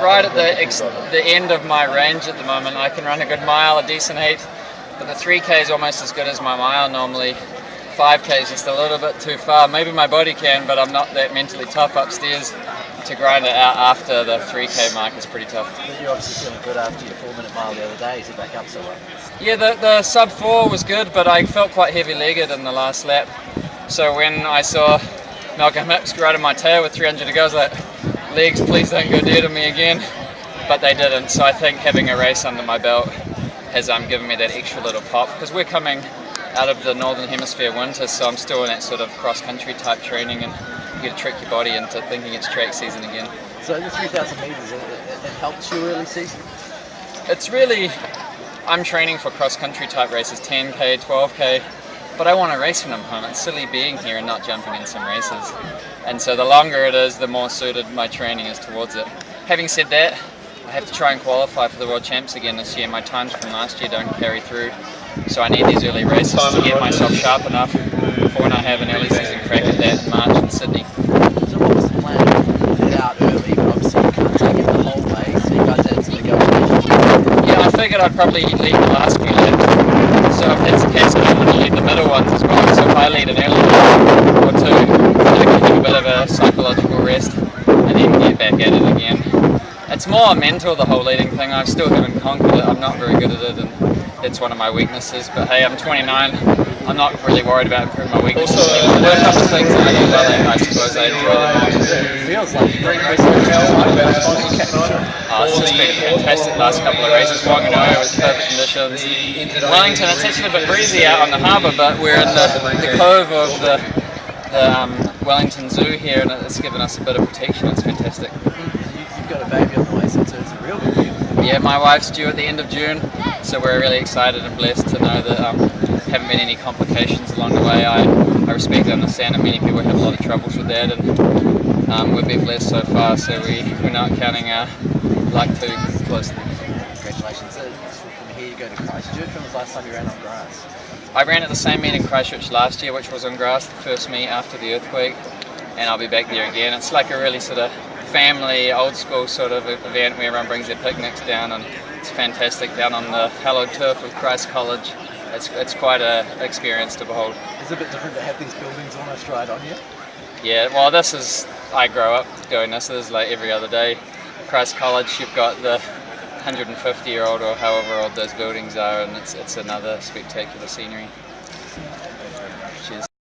Right at the end of my range at the moment. I can run a good mile, a decent 8, but the 3K is almost as good as my mile normally. 5K is just a little bit too far. Maybe my body can, but I'm not that mentally tough upstairs to grind it out after the 3K mark is pretty tough. But you're obviously feeling good after your 4-minute mile the other day. Is it back up so well? Yeah, the sub 4 was good, but I felt quite heavy-legged in the last lap. So when I saw Malcolm Hicks riding my tail with 300 to go, I was like, legs, please don't go dead to me again. But they didn't, so I think having a race under my belt has given me that extra little pop, because we're coming out of the Northern Hemisphere winter, so I'm still in that sort of cross-country type training, and you got to trick your body into thinking it's track season again. So the 3,000 metres, it helped you early season? It's really, I'm training for cross-country type races, 10K, 12K, but I want to race when I'm home. It's silly being here and not jumping in some races. And so the longer it is, the more suited my training is towards it. Having said that, I have to try and qualify for the World Champs again this year. My times from last year don't carry through, so I need these early races to get myself sharp enough before when I have an early season crack at that in March in Sydney. So what was the plan? Head out early, but obviously you can't take it the whole way, so you guys had some negotiations. Yeah, I figured I'd probably lead the last few laps, so if that's the case, I'm going to lead the middle ones as well. So if I lead an early lap or two, I can have a bit of a psychological rest and then get back at it again. It's more mental, the whole leading thing. I still haven't conquered it. I'm not very good at it, and it's one of my weaknesses. But hey, I'm 29. I'm not really worried about improving my weaknesses. There are a couple of things that I do well at, I suppose I enjoy them. It feels like a great race. It's just been fantastic last couple of races. Whanganui with perfect conditions. Wellington, it's actually a bit breezy out on the harbour, but we're in the cove of the Wellington Zoo here, and it's given us a bit of protection. It's fantastic. You've got a baby on the way, so it's a real good deal. Yeah, my wife's due at the end of June, so we're really excited and blessed to know that haven't been any complications along the way. I respect and understand that many people have a lot of troubles with that, and we've been blessed so far, so we're not counting our luck too closely. Congratulations. So from here you go to Christchurch. When was the last time you ran on grass? I ran at the same meet in Christchurch last year, which was on grass, the first meet after the earthquake, and I'll be back there again. It's like a really sort of family, old school sort of event where everyone brings their picnics down, and it's fantastic down on the hallowed turf of Christ College. It's quite an experience to behold. Is it a bit different to have these buildings almost right on you? Yeah, well this is, I grow up doing this. This is like every other day. Christ College, you've got the 150-year-old or however old those buildings are, and it's another spectacular scenery. Cheers.